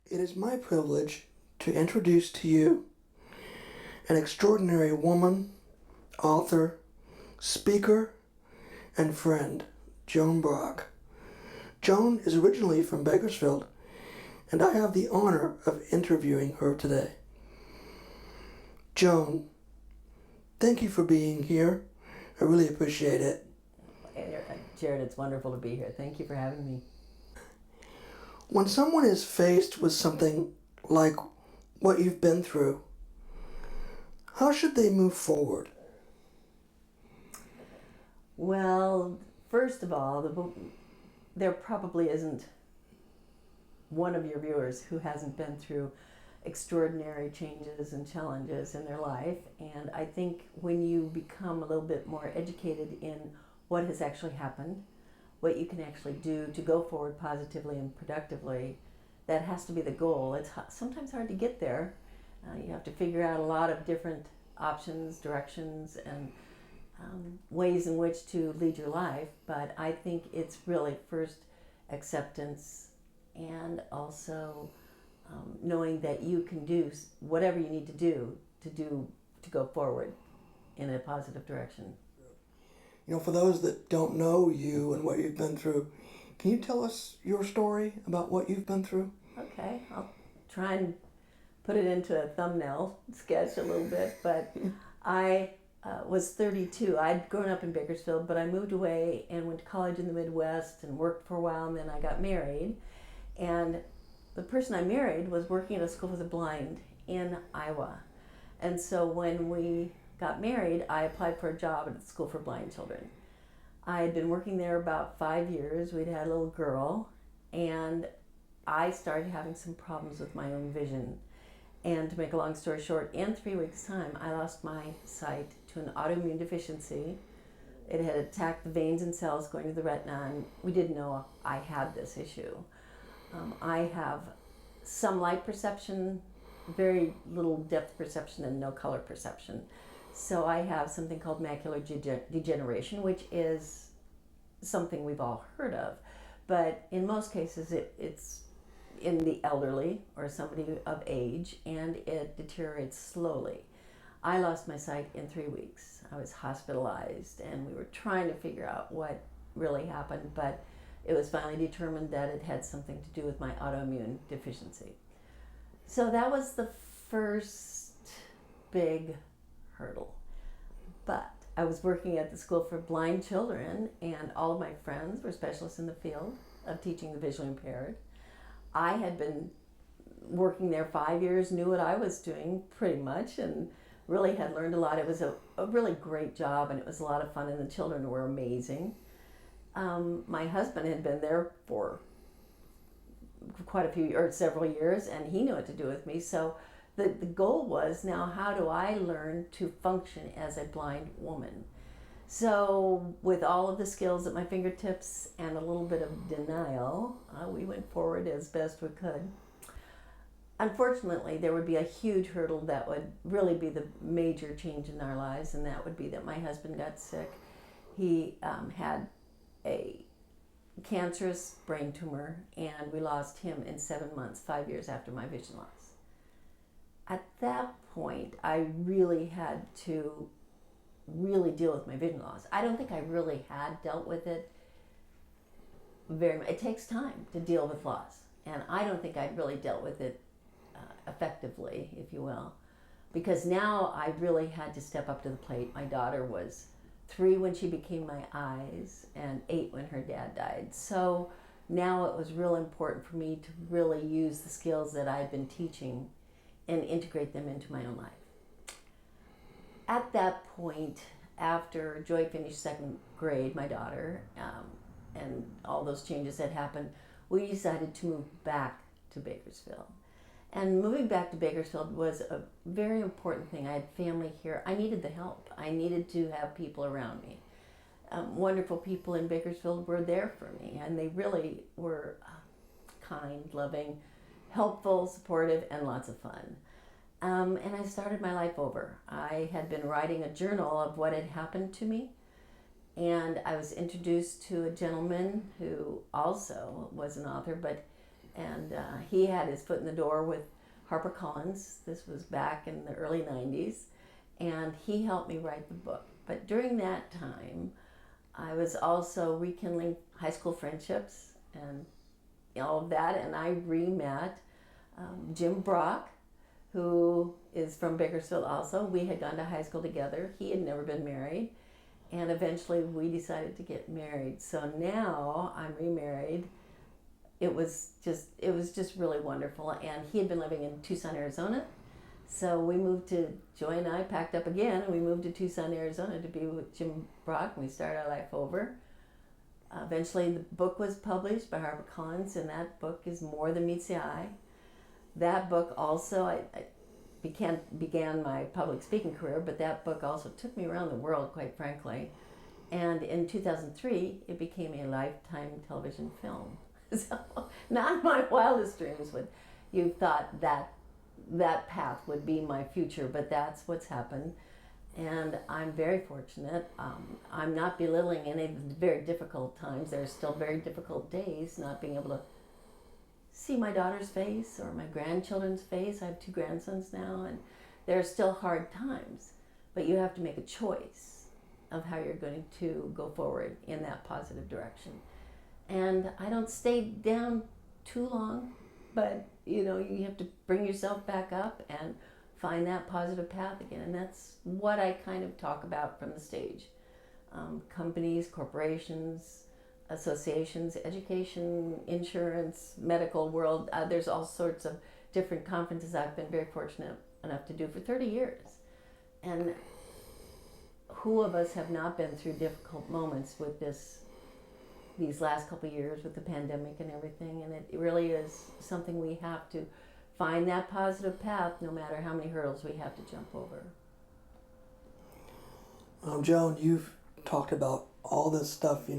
It is my privilege to introduce to you an extraordinary woman, author, speaker, and friend, Joan Brock. Joan is originally from Bakersfield, and I have the honor of interviewing her today. Joan, thank you for being here. I really appreciate it. Jared, it's wonderful to be here. Thank you for having me. When someone is faced with something like what you've been through, how should they move forward? Well, first of all, there probably isn't one of your viewers who hasn't been through extraordinary changes and challenges in their life. And I think when you become a little bit more educated in what has actually happened, what you can actually do to go forward positively and productively, that has to be the goal. It's sometimes hard to get there. You have to figure out a lot of different options, directions, and ways in which to lead your life. But I think it's really first acceptance and also knowing that you can do whatever you need to do to go forward in a positive direction. You know, for those that don't know you and what you've been through, can you tell us your story about what you've been through? Okay, I'll try and put it into a thumbnail sketch a little bit, but I was 32. I'd grown up in Bakersfield, but I moved away and went to college in the Midwest and worked for a while, and then I got married. And the person I married was working at a school for the blind in Iowa. And so when we got married, I applied for a job at the School for Blind Children. I had been working there about 5 years. We'd had a little girl, and I started having some problems with my own vision. And to make a long story short, in 3 weeks' time, I lost my sight to an autoimmune deficiency. It had attacked the veins and cells going to the retina, and we didn't know I had this issue. I have some light perception, very little depth perception, and no color perception. So I have something called macular degeneration, which is something we've all heard of. But in most cases, it's in the elderly or somebody of age, and it deteriorates slowly. I lost my sight in 3 weeks. I was hospitalized, and we were trying to figure out what really happened, but it was finally determined that it had something to do with my autoimmune deficiency. So that was the first big hurdle. But I was working at the School for Blind Children, and all of my friends were specialists in the field of teaching the visually impaired. I had been working there 5 years, knew what I was doing pretty much, and really had learned a lot. It was a really great job, and it was a lot of fun, and the children were amazing. My husband had been there for quite a few or several years, and he knew what to do with me. So the goal was, now how do I learn to function as a blind woman? So with all of the skills at my fingertips and a little bit of denial, we went forward as best we could. Unfortunately, there would be a huge hurdle that would really be the major change in our lives, and that would be that my husband got sick. He had a cancerous brain tumor, and we lost him in 7 months, 5 years after my vision loss. At that point, I really had to deal with my vision loss. I don't think I really had dealt with it very much. It takes time to deal with loss, and I don't think I'd really dealt with it effectively, if you will, because now I really had to step up to the plate. My daughter was 3 when she became my eyes, and 8 when her dad died. So now it was real important for me to really use the skills that I'd been teaching and integrate them into my own life. At that point, after Joy finished 2nd grade, my daughter, and all those changes that happened, we decided to move back to Bakersfield. And moving back to Bakersfield was a very important thing. I had family here. I needed the help. I needed to have people around me. Wonderful people in Bakersfield were there for me, and they really were kind, loving, helpful, supportive, and lots of fun. And I started my life over. I had been writing a journal of what had happened to me, and I was introduced to a gentleman who also was an author, but And he had his foot in the door with HarperCollins. This was back in the early 90s. And he helped me write the book. But during that time, I was also rekindling high school friendships and all of that. And I re-met Jim Brock, who is from Bakersfield also. We had gone to high school together. He had never been married. And eventually we decided to get married. So now I'm remarried. It was just really wonderful. And he had been living in Tucson, Arizona. So we moved to, Joy and I packed up again and we moved to Tucson, Arizona to be with Jim Brock, and we started our life over. Eventually the book was published by HarperCollins, and that book is More Than Meets the Eye. That book also, I began my public speaking career, but that book also took me around the world, quite frankly. And in 2003, it became a Lifetime television film. So not my wildest dreams would you thought that path would be my future, but that's what's happened. And I'm very fortunate. I'm not belittling any of the very difficult times. There's still very difficult days, not being able to see my daughter's face or my grandchildren's face. I have 2 grandsons now, and there are still hard times. But you have to make a choice of how you're going to go forward in that positive direction. And I don't stay down too long, but you have to bring yourself back up and find that positive path again. And that's what I kind of talk about from the stage. Companies, corporations, associations, education, insurance, medical world. There's all sorts of different conferences I've been very fortunate enough to do for 30 years. And who of us have not been through difficult moments with these last couple of years with the pandemic and everything? And it really is something we have to find that positive path no matter how many hurdles we have to jump over. Joan, you've talked about all this stuff,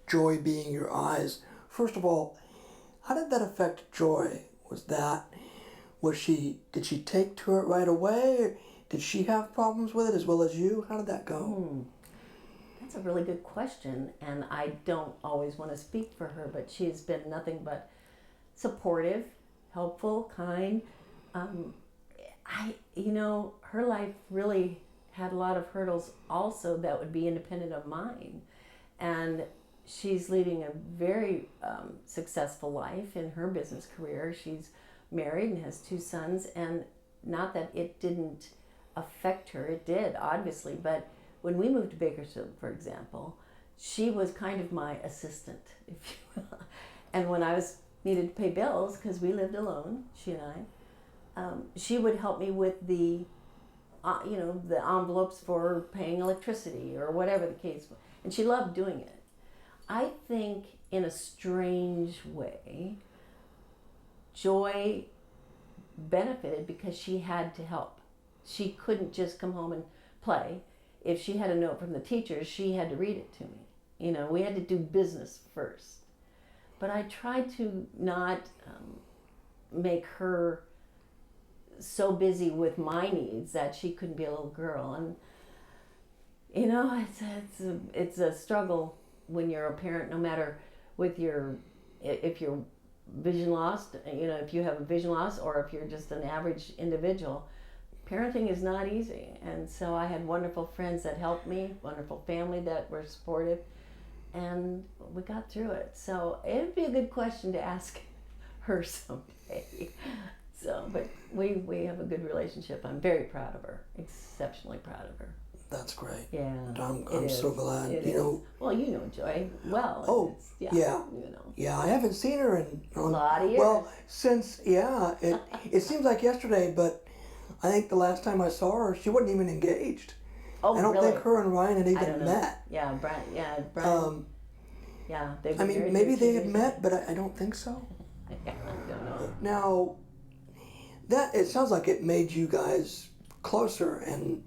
joy being your eyes. First of all, how did that affect Joy? Did she take to it right away? Did she have problems with it as well as you? How did that go? That's a really good question, and I don't always want to speak for her, but she's been nothing but supportive, helpful, kind. Her life really had a lot of hurdles also that would be independent of mine, and she's leading a very successful life in her business career. She's married and has 2 sons, and not that it didn't affect her, it did, obviously, but when we moved to Bakersfield, for example, she was kind of my assistant, if you will. And when I needed to pay bills, because we lived alone, she and I, she would help me with the envelopes for paying electricity or whatever the case was. And she loved doing it. I think in a strange way, Joy benefited because she had to help. She couldn't just come home and play. If she had a note from the teachers, she had to read it to me. We had to do business first. But I tried to not make her so busy with my needs that she couldn't be a little girl. And it's a struggle when you're a parent, no matter if you're vision lost, if you have a vision loss or if you're just an average individual. Parenting is not easy, and so I had wonderful friends that helped me, wonderful family that were supportive, and we got through it. So it'd be a good question to ask her someday. But we have a good relationship. I'm very proud of her, exceptionally proud of her. That's great. Yeah, I'm so glad. Well, Joy well. Oh, yeah. Yeah, I haven't seen her in a lot of years. Well, since it seems like yesterday, but I think the last time I saw her, she wasn't even engaged. Oh, I don't really? think her and Ryan had even met. Yeah, Brian. I mean, maybe they had met, but I don't think so. I don't know. Now, it sounds like it made you guys closer and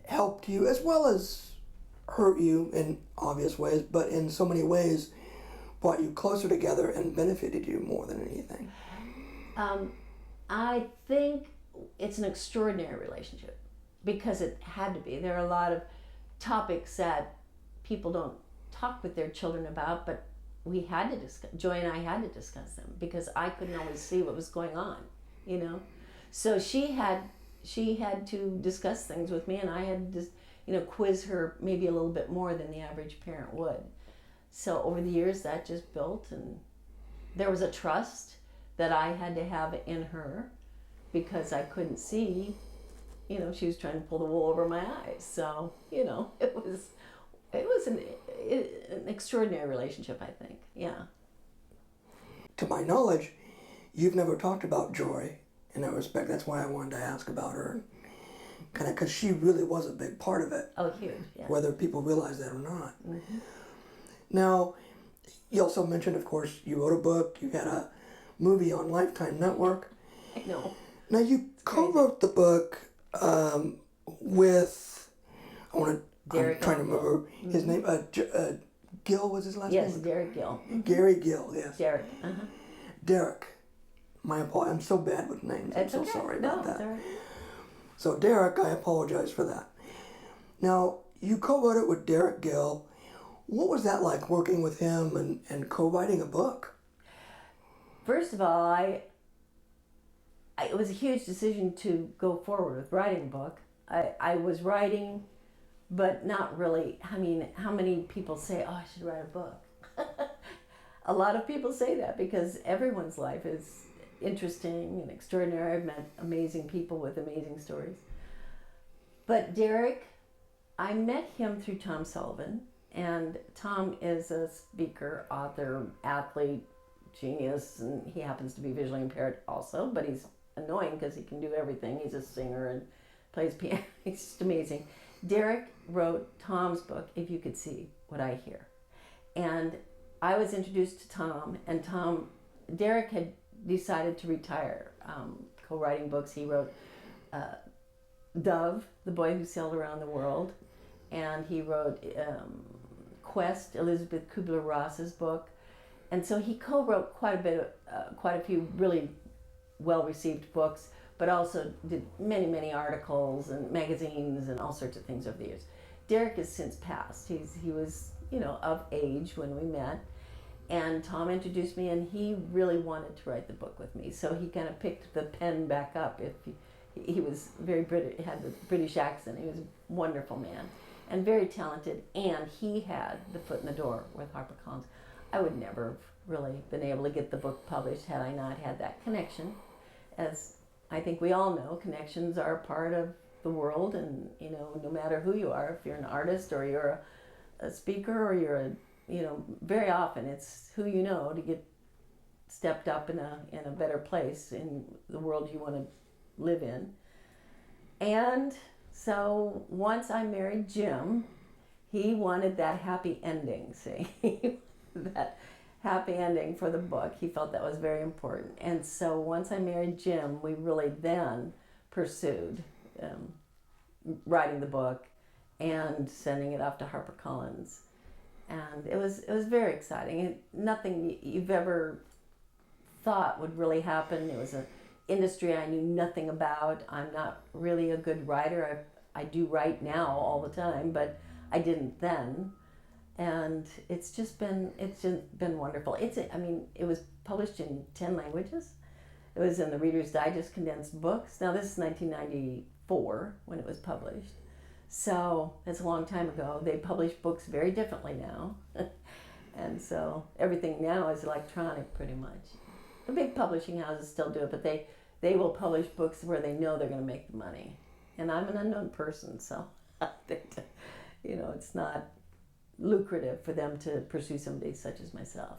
helped you as well as hurt you in obvious ways, but in so many ways brought you closer together and benefited you more than anything. I think it's an extraordinary relationship because it had to be. There are a lot of topics that people don't talk with their children about, but we had to discuss, Joy and I had to discuss them because I couldn't always see what was going on, you know. So she had to discuss things with me, and I had to just, you know, quiz her maybe a little bit more than the average parent would. So over the years that just built, and there was a trust that I had to have in her because I couldn't see, you know, she was trying to pull the wool over my eyes. So, you know, it was an extraordinary relationship, I think. Yeah. To my knowledge, you've never talked about Joy in that respect. That's why I wanted to ask about her, kind of because she really was a big part of it. Oh, huge. Yeah. Whether people realize that or not. Mm-hmm. Now, you also mentioned, of course, you wrote a book. You had a movie on Lifetime Network. I know. Now, you co-wrote the book with, I'm trying to remember his name. Gill was his last name? Yes, Derek Gill. Gary Gill, yes. Derek. Derek. My apologies. I'm so bad with names. I'm so sorry about that. It's all right. So Derek, I apologize for that. Now, you co-wrote it with Derek Gill. What was that like, working with him and co-writing a book? First of all, it was a huge decision to go forward with writing a book. I was writing, but not really. I mean, how many people say, oh, I should write a book? A lot of people say that because everyone's life is interesting and extraordinary. I've met amazing people with amazing stories. But Derek, I met him through Tom Sullivan, and Tom is a speaker, author, athlete, genius, and he happens to be visually impaired also, but he's annoying because he can do everything. He's a singer and plays piano. He's just amazing. Derek wrote Tom's book, If You Could See What I Hear. And I was introduced to Tom, and Derek had decided to retire, co-writing books. He wrote Dove, The Boy Who Sailed Around the World, and he wrote Quest, Elizabeth Kubler-Ross's book. And so he co-wrote quite a few really well-received books, but also did many, many articles and magazines and all sorts of things over the years. Derek has since passed. He was, you know, of age when we met, and Tom introduced me, and he really wanted to write the book with me. So he kind of picked the pen back up. He was very British, had the British accent. He was a wonderful man and very talented, and he had the foot in the door with HarperCollins. I would never have really been able to get the book published had I not had that connection. As I think we all know, connections are a part of the world, and, you know, no matter who you are, if you're an artist or you're a speaker or you're a, you know, very often it's who you know to get stepped up in a better place in the world you want to live in. And so once I married Jim, he wanted that happy ending, see? That happy ending for the book. He felt that was very important. And so once I married Jim, we really then pursued writing the book and sending it off to HarperCollins. And it was very exciting. Nothing you've ever thought would really happen. It was an industry I knew nothing about. I'm not really a good writer. I do write now all the time, but I didn't then. And it's just been wonderful. It was published in 10 languages. It was in the Reader's Digest condensed books. Now this is 1994 when it was published. So it's a long time ago. They publish books very differently now. And so everything now is electronic pretty much. The big publishing houses still do it, but they will publish books where they know they're going to make the money. And I'm an unknown person, so I think, you know, it's not lucrative for them to pursue somebody such as myself.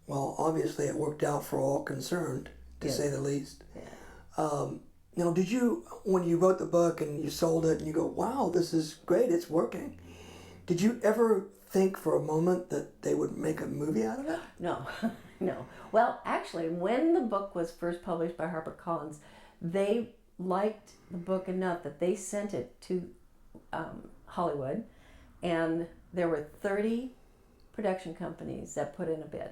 Well, obviously it worked out for all concerned, to say the least. Yeah. You know, did you, when you wrote the book and you sold it and you go, wow, this is great, it's working, did you ever think for a moment that they would make a movie out of it? No, no. Well, actually, when the book was first published by HarperCollins, they liked the book enough that they sent it to Hollywood, and there were 30 production companies that put in a bid.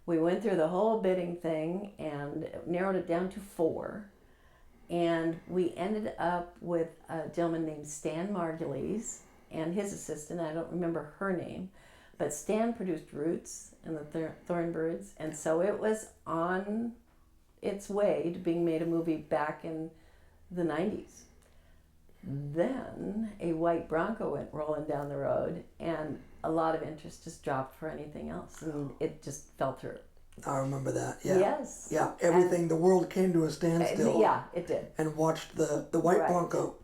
We went through the whole bidding thing and narrowed it down to 4. And we ended up with a gentleman named Stan Margulies and his assistant, I don't remember her name, But Stan produced Roots and the Thornbirds, and so it was on its way to being made a movie back in the 90s. Then a white Bronco went rolling down the road, and a lot of interest just dropped for anything else, and it just fell through. I remember that. Yeah. Yes. Yeah. Everything. The world came to a standstill. Yeah, it did. And watched the white Right. Bronco.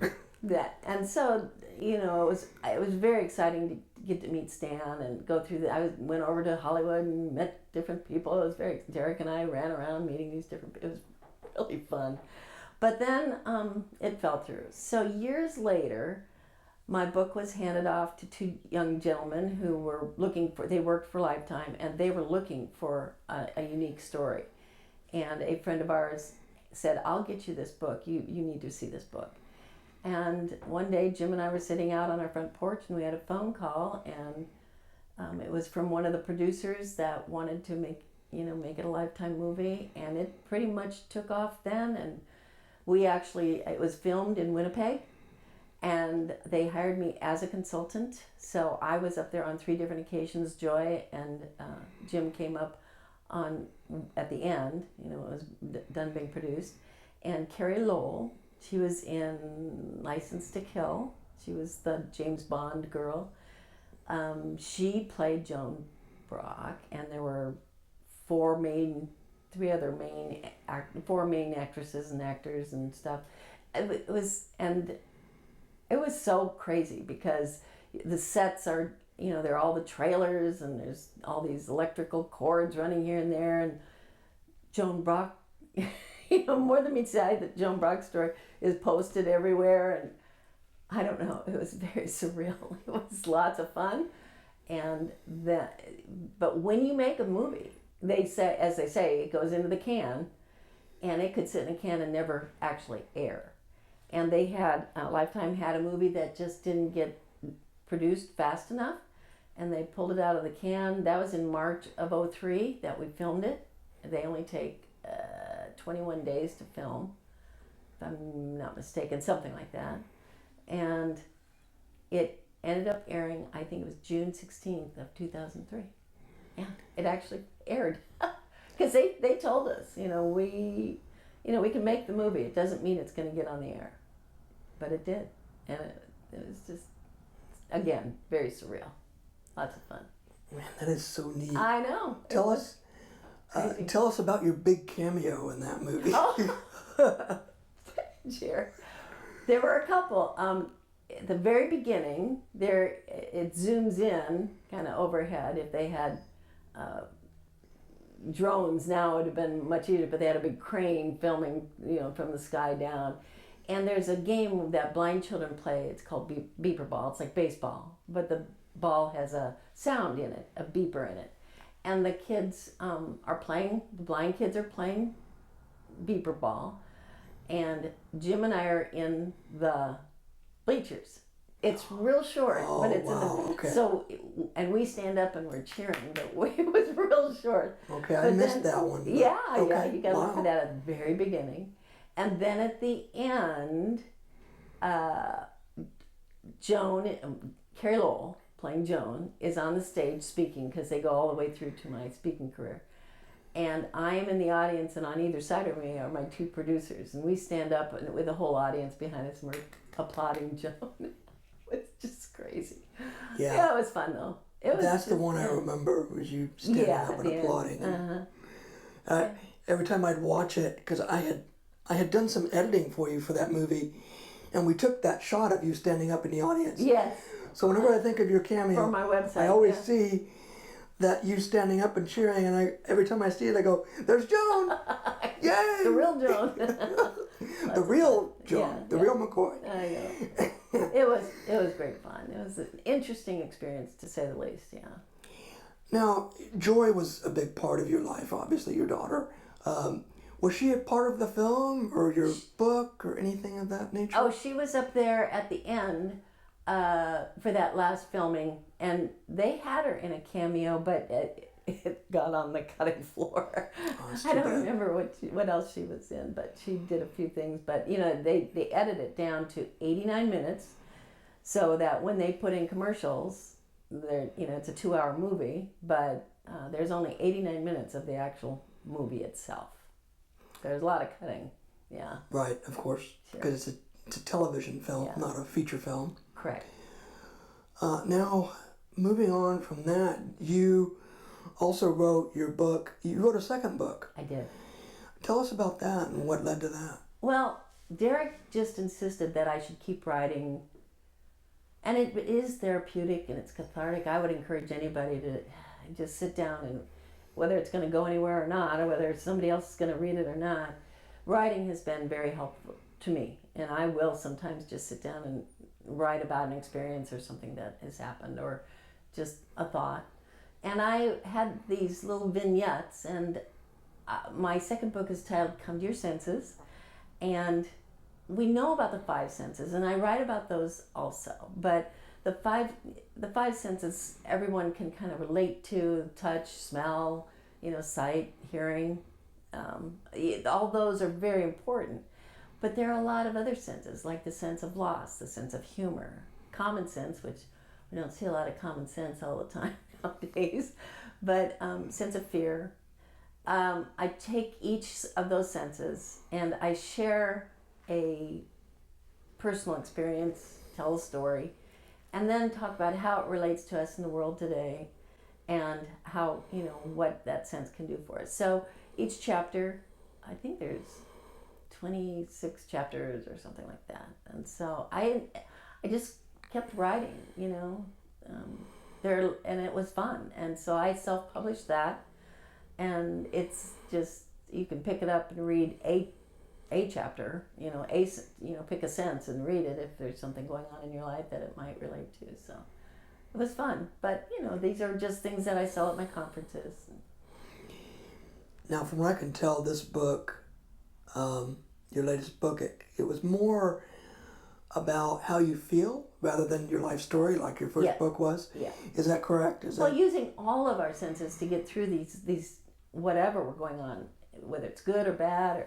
That, and so it was very exciting to get to meet Stan and go through I went over to Hollywood and met different people. It was Derek and I ran around meeting these different. It was really fun, but then it fell through. So years later, my book was handed off to two young gentlemen who were they worked for Lifetime, and they were looking for a unique story. And a friend of ours said, "I'll get you this book. You need to see this book." And one day, Jim and I were sitting out on our front porch, and we had a phone call, and it was from one of the producers that wanted to make it a Lifetime movie, and it pretty much took off then. And it was filmed in Winnipeg, and they hired me as a consultant. So I was up there on 3 different occasions. Joy and Jim came up at the end. It was done being produced, and Carrie Lowell. She was in License to Kill. She was the James Bond girl. She played Joan Brock, and there were 4 main actresses and actors and stuff. It was so crazy because the sets are, they're all the trailers, and there's all these electrical cords running here and there, and Joan Brock. More than meets the eye, that Joan Brock story is posted everywhere, and I don't know, it was very surreal. It was lots of fun, but when you make a movie, they say, it goes into the can, and it could sit in a can and never actually air. And they had Lifetime had a movie that just didn't get produced fast enough, and they pulled it out of the can. That was in March of 2003 that we filmed it. They only take 21 days to film, if I'm not mistaken, something like that. And it ended up airing, I think it was June 16th of 2003. And it actually aired. Because they told us, we can make the movie. It doesn't mean it's going to get on the air. But it did. And it was just, again, very surreal. Lots of fun. Man, that is so neat. I know. Tell us about your big cameo in that movie. Oh. Sure. There were a couple. At the very beginning, it zooms in kind of overhead. If they had drones now, it would have been much easier, but they had a big crane filming, from the sky down. And there's a game that blind children play. It's called beeper ball. It's like baseball, but the ball has a sound in it, a beeper in it. And the kids the blind kids are playing beeper ball, and Jim and I are in the bleachers. It's real short, but it's okay. So, and we stand up and we're cheering, but it was real short. Okay, I missed that one. Yeah, okay. You got to look for that at the very beginning. And then at the end, Carrie Lowell, playing Joan, is on the stage speaking, because they go all the way through to my speaking career. And I am in the audience, and on either side of me are my 2 producers. And we stand up with the whole audience behind us, and we're applauding Joan. It's just crazy. Yeah, it was fun, though. That's the one I remember, was you standing up and applauding. Uh-huh. Every time I'd watch it, because I had done some editing for you for that movie, and we took that shot of you standing up in the audience. Yes. So whenever I think of your cameo, for my website, I always see that you standing up and cheering, and every time I see it, I go, "There's Joan! Yay!" The real Joan. The real Joan. The real McCoy. I know. It was great fun. It was an interesting experience, to say the least. Yeah. Now, Joy was a big part of your life. Obviously, your daughter. Was she a part of the film or your book or anything of that nature? Oh, she was up there at the end for that last filming, and they had her in a cameo, but it got on the cutting floor. Oh, I don't remember what else she was in, but she did a few things. But they edited it down to 89 minutes, so that when they put in commercials, there, it's a 2-hour movie, but there's only 89 minutes of the actual movie itself. There's a lot of cutting. Yeah. Right, of course, because it's a television film, not a feature film. Correct. Now, moving on from that, you also wrote your book. You wrote a second book. I did. Tell us about that and what led to that. Well, Derek just insisted that I should keep writing, and it is therapeutic and it's cathartic. I would encourage anybody to just sit down, and whether it's going to go anywhere or not, or whether somebody else is going to read it or not, writing has been very helpful to me. And I will sometimes just sit down and write about an experience or something that has happened, or just a thought. And I had these little vignettes, and my second book is titled Come to Your Senses. And we know about the 5 senses, and I write about those also. But the five senses everyone can kind of relate to: touch, smell, sight, hearing. All those are very important. But there are a lot of other senses, like the sense of loss, the sense of humor, common sense, which we don't see a lot of common sense all the time nowadays, but sense of fear. I take each of those senses and I share a personal experience, tell a story, and then talk about how it relates to us in the world today and how, what that sense can do for us. So each chapter, I think there's 26 chapters or something like that. And so I just kept writing, and it was fun. And so I self-published that, and it's just, you can pick it up and read a chapter, pick a sense and read it if there's something going on in your life that it might relate to. So it was fun. But, these are just things that I sell at my conferences. Now, from what I can tell, this book, your latest book, it was more about how you feel rather than your life story like your first book was. Yeah. Is that correct? Using all of our senses to get through these whatever we're going on, whether it's good or bad, or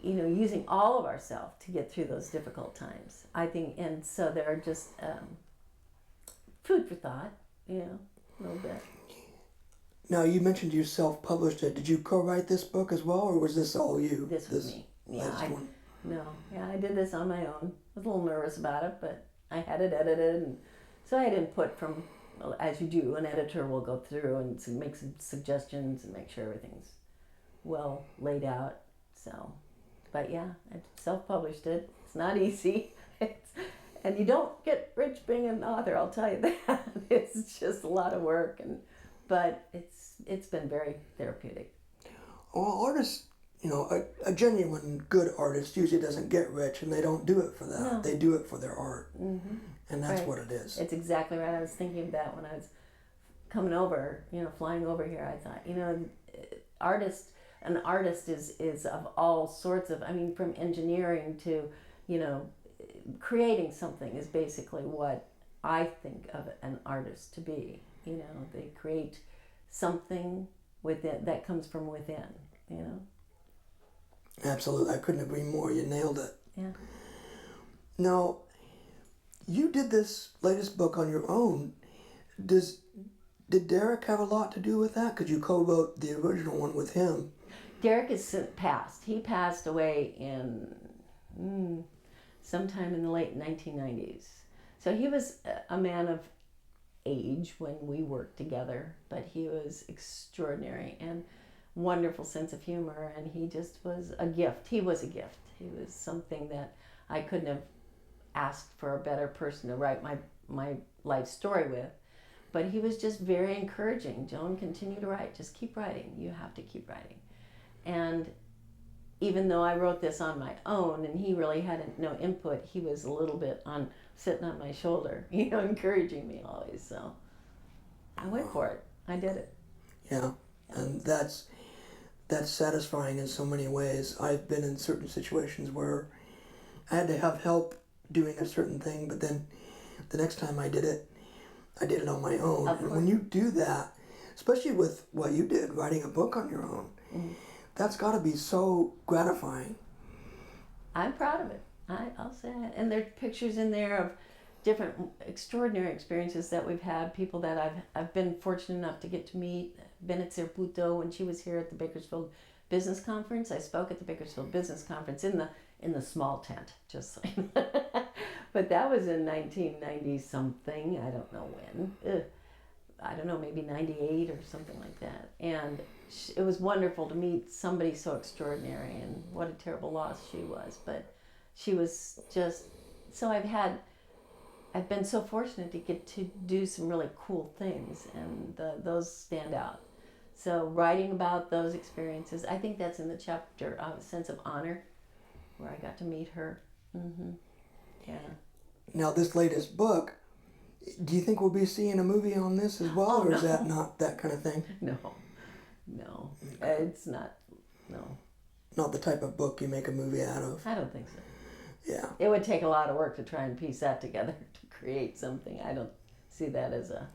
using all of ourselves to get through those difficult times, I think. And so they're just food for thought, a little bit. Now, you mentioned you self-published it. Did you co-write this book as well, or was this all you? This was me. Yeah, I did this on my own. I was a little nervous about it, but I had it edited, and so I had input from, as you do, an editor will go through and make some suggestions and make sure everything's well laid out. So, but yeah, I self-published it. It's not easy. And you don't get rich being an author, I'll tell you that. It's just a lot of work, but it's been very therapeutic. Well, artists, a genuine good artist usually doesn't get rich, and they don't do it for that. No. They do it for their art, and that's what it is. It's exactly right. I was thinking of that when I was coming over, flying over here. I thought, an artist is of all sorts of, from engineering to, creating something is basically what I think of an artist to be. They create something within that comes from within, Absolutely. I couldn't agree more. You nailed it. Yeah. Now, you did this latest book on your own. Did Derek have a lot to do with that? Because you co-wrote the original one with him. Derek is passed. He passed away in sometime in the late 1990s. So he was a man of age when we worked together, but he was extraordinary and wonderful sense of humor, and he just was a gift. He was a gift. He was something that I couldn't have asked for a better person to write my life story with. But he was just very encouraging. Joan, continue to write. Just keep writing. You have to keep writing. And even though I wrote this on my own and he really had no input, he was a little bit sitting on my shoulder, encouraging me always. So I went for it. I did it. Yeah, and that's satisfying in so many ways. I've been in certain situations where I had to have help doing a certain thing, but then the next time I did it on my own. And when you do that, especially with what you did, writing a book on your own, that's got to be so gratifying. I'm proud of it. I'll say it. And there's pictures in there of, different extraordinary experiences that we've had. People that I've been fortunate enough to get to meet. Bennett Serputo, when she was here at the Bakersfield Business Conference, I spoke at the Bakersfield Business Conference in the small tent, just saying. But that was in 1990 something. I don't know when. I don't know, maybe 98 or something like that. And it was wonderful to meet somebody so extraordinary, and what a terrible loss she was. But she was just, so I've been so fortunate to get to do some really cool things, and those stand out. So writing about those experiences, I think that's in the chapter, Sense of Honor, where I got to meet her. Mm-hmm. Yeah. Now, this latest book, do you think we'll be seeing a movie on this as well, or is that not that kind of thing? No, it's not, no. Not the type of book you make a movie out of. I don't think so. Yeah. It would take a lot of work to try and piece that together to create something. I don't see that as a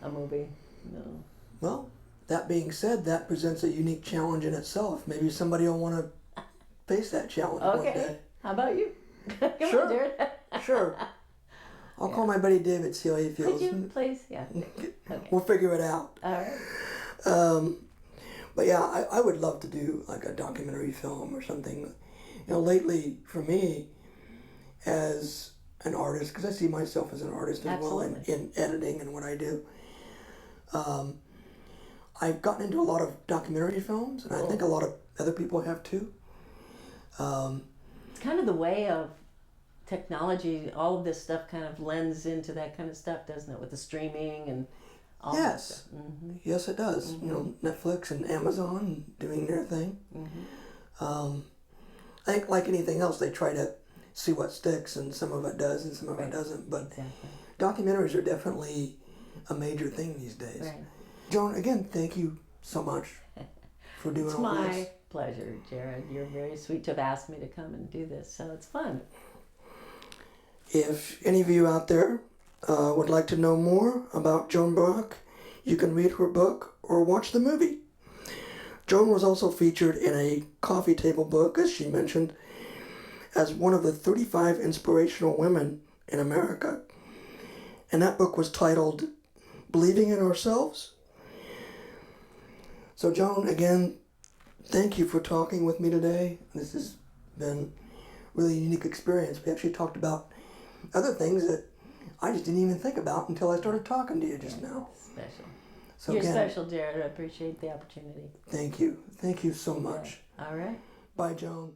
movie, no. Well, that being said, that presents a unique challenge in itself. Maybe somebody will want to face that challenge one day. How about you? Come Sure. on, Jared. Sure. I'll call my buddy David, see how he feels. Could you, please? Yeah. Okay. We'll figure it out. All right. But yeah, I would love to do like a documentary film or something. You know, lately for me, as an artist, because I see myself as an artist as well in editing and what I do, I've gotten into a lot of documentary films, and I think a lot of other people have too. It's kind of the way of technology. All of this stuff kind of lends into that kind of stuff, doesn't it? With the streaming and all that stuff. Mm-hmm. Yes, it does. Mm-hmm. You know, Netflix and Amazon doing their thing. Mm-hmm. I think like anything else, they try to see what sticks, and some of it does and some of it doesn't. But documentaries are definitely a major thing these days. Right. Joan, again, thank you so much for doing all this. It's my pleasure, Jared. You're very sweet to have asked me to come and do this, so it's fun. If any of you out there would like to know more about Joan Brock, you can read her book or watch the movie. Joan was also featured in a coffee table book, as she mentioned, as one of the 35 inspirational women in America. And that book was titled Believing in Ourselves. So Joan, again, thank you for talking with me today. This has been really a unique experience. We actually talked about other things that I just didn't even think about until I started talking to you just now. Special. So You're again, special, Jared. I appreciate the opportunity. thank you. Thank you so much. All right. Bye, Joan.